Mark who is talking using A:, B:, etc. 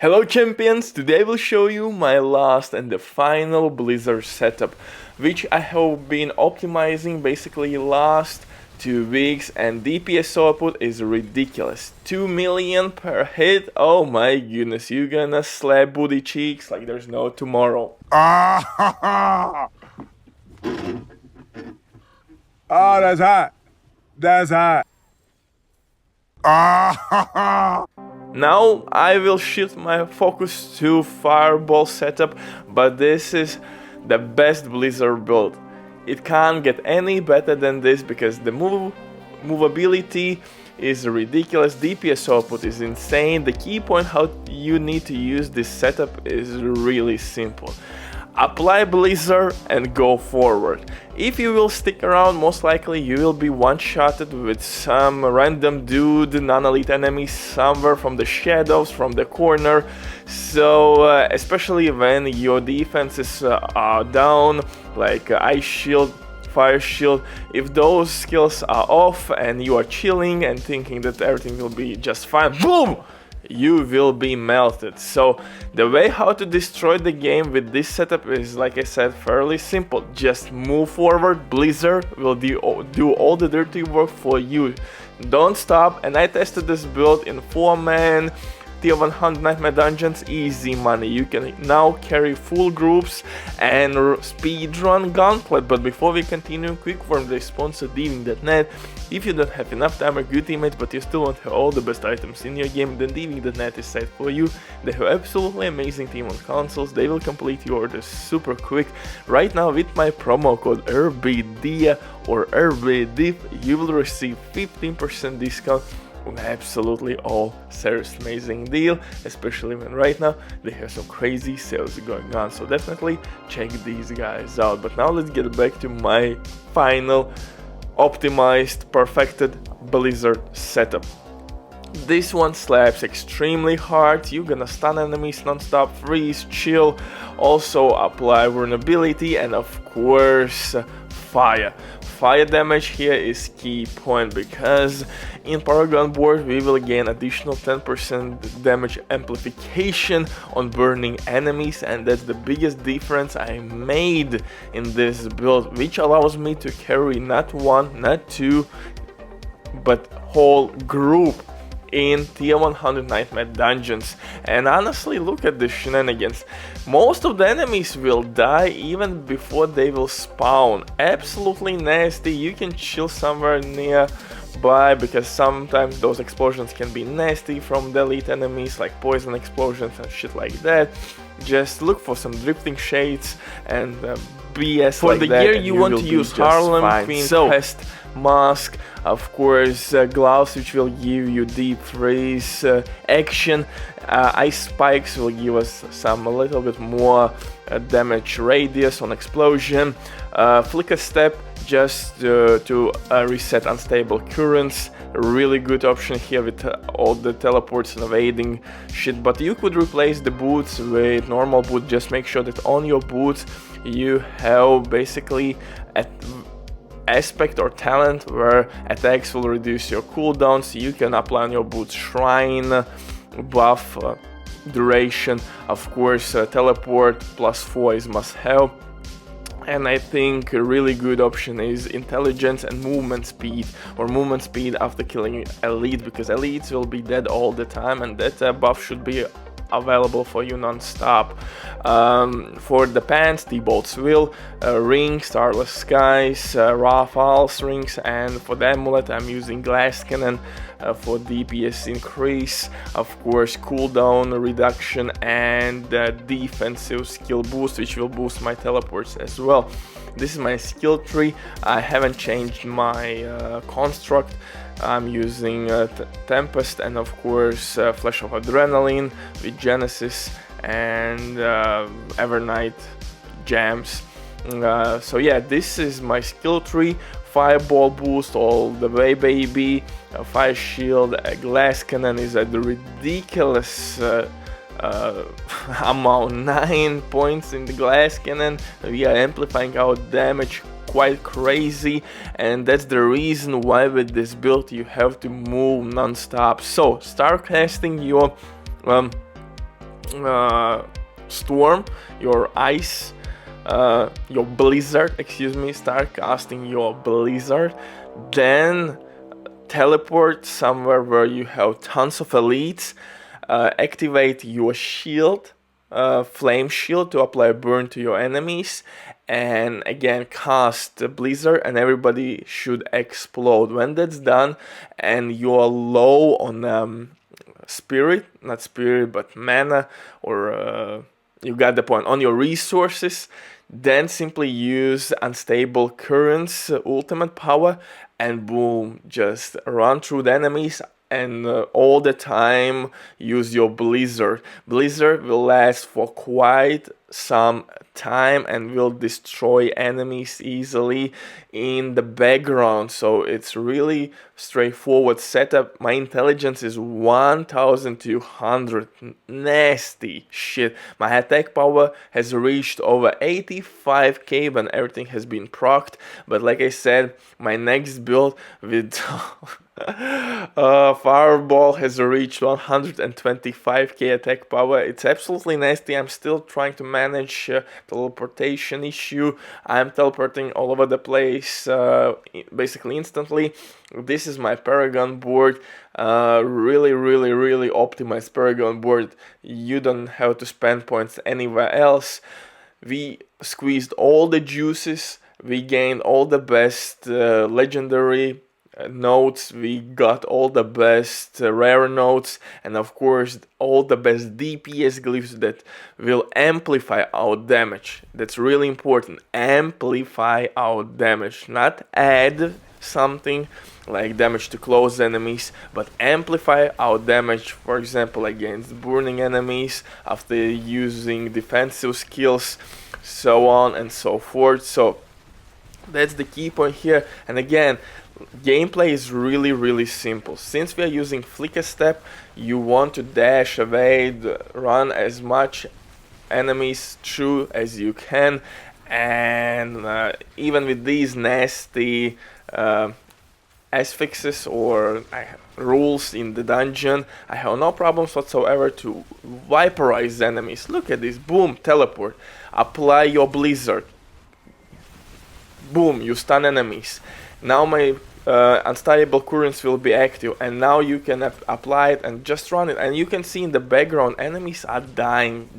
A: Hello champions, today I will show you my last and the final Blizzard setup, which I have been optimizing basically last 2 weeks, and DPS output is ridiculous. 2 million per hit, oh my goodness, you're gonna slap booty cheeks like there's no tomorrow.
B: Oh, that's hot. That's hot.
A: Now I will shift my focus to Fireball setup, but this is the best Blizzard build. It can't get any better than this because the movability is ridiculous, DPS output is insane. The key point how you need to use this setup is really simple. Apply Blizzard and go forward. If you will stick around, most likely you will be one-shotted with some random dude, non-elite enemy somewhere from the shadows, from the corner. So especially when your defenses are down, like Ice Shield, Fire Shield, if those skills are off and you are chilling and thinking that everything will be just fine, boom! You will be melted. So the way how to destroy the game with this setup is, like I said, fairly simple. Just move forward, Blizzard will do all the dirty work for you. Don't stop. And I tested this build in 4-man Tier 100 Nightmare Dungeons, easy money. You can now carry full groups and speedrun Gauntlet. But before we continue, quick word from the sponsor DVING.net. If you don't have enough time or good teammates but you still want to have all the best items in your game, then DVING.net is site for you. They have absolutely amazing team on consoles. They will complete your orders super quick. Right now with my promo code RBDIA or RBDIF, you will receive 15% discount on absolutely all serious amazing deal, especially when right now they have some crazy sales going on. So definitely check these guys out. But now let's get back to my final optimized, perfected Blizzard setup. This one slaps extremely hard. You're gonna stun enemies non-stop, freeze, chill, also apply vulnerability, and of course fire. Fire damage here is key point because in Paragon board we will gain additional 10% damage amplification on burning enemies, and that's the biggest difference I made in this build, which allows me to carry not one, not two, but whole group in Tier 100 Nightmare Dungeons. And honestly, look at the shenanigans. Most of the enemies will die even before they will spawn. Absolutely nasty. You can chill somewhere nearby because sometimes those explosions can be nasty from the elite enemies, like poison explosions and shit like that. Just look for some drifting shades and BS for like the gear. You want to use Harlem Queen Crest mask, of course, gloves which will give you deep freeze action. Ice spikes will give us a little bit more damage radius on explosion. Flicker step just to reset unstable currents. A really good option here with all the teleports and evading shit. But you could replace the boots with normal boot. Just make sure that on your boots you have basically aspect or talent where attacks will reduce your cooldown, so you can apply on your boots shrine buff, duration, of course teleport +4 is must have. And I think a really good option is intelligence and movement speed, or movement speed after killing elite, because elites will be dead all the time and that buff should be available for you non-stop. For the pants, T-Bolt's Will, ring, Starless Skies, Rafal's rings, and for the amulet I'm using Glass Cannon for DPS increase, of course cooldown reduction, and defensive skill boost, which will boost my teleports as well. This is my skill tree. I haven't changed my construct. I'm using Tempest and of course Flash of Adrenaline with Genesis and Evernight Jams. So yeah, this is my skill tree. Fireball boost all the way, baby. Fire shield, Glass Cannon is at the ridiculous amount, 9 points in the Glass Cannon. We are amplifying our damage quite crazy, and that's the reason why with this build you have to move non-stop. So start casting your storm, your ice, your blizzard, excuse me, start casting your blizzard, then teleport somewhere where you have tons of elites, activate your shield, flame shield, to apply burn to your enemies, and again cast the blizzard, and everybody should explode. When that's done and you're low on spirit, not spirit but mana, or you got the point, on your resources, then simply use unstable currents ultimate power, and boom, just run through the enemies, and all the time use your blizzard. Blizzard will last for quite some time and will destroy enemies easily in the background, so it's really straightforward setup. My intelligence is 1200, nasty shit. My attack power has reached over 85k when everything has been procced, but like I said, my next build with Fireball has reached 125k attack power. It's absolutely nasty. I'm still trying to manage teleportation issue. I'm teleporting all over the place basically instantly. This is my Paragon board. Really optimized Paragon board. You don't have to spend points anywhere else. We squeezed all the juices. We gained all the best legendary notes, we got all the best rare notes, and of course all the best DPS glyphs that will amplify our damage. That's really important. Amplify our damage, not add something like damage to close enemies, but amplify our damage, for example against burning enemies after using defensive skills, so on and so forth. So that's the key point here. And again, gameplay is really simple. Since we are using flicker step, you want to dash, evade, run as much enemies through as you can, and even with these nasty asphyxes or rules in the dungeon, I have no problems whatsoever to viporize enemies. Look at this, boom, teleport, apply your blizzard, boom, you stun enemies. Now my unstable currents will be active, and now you can apply it and just run it, and you can see in the background enemies are dying.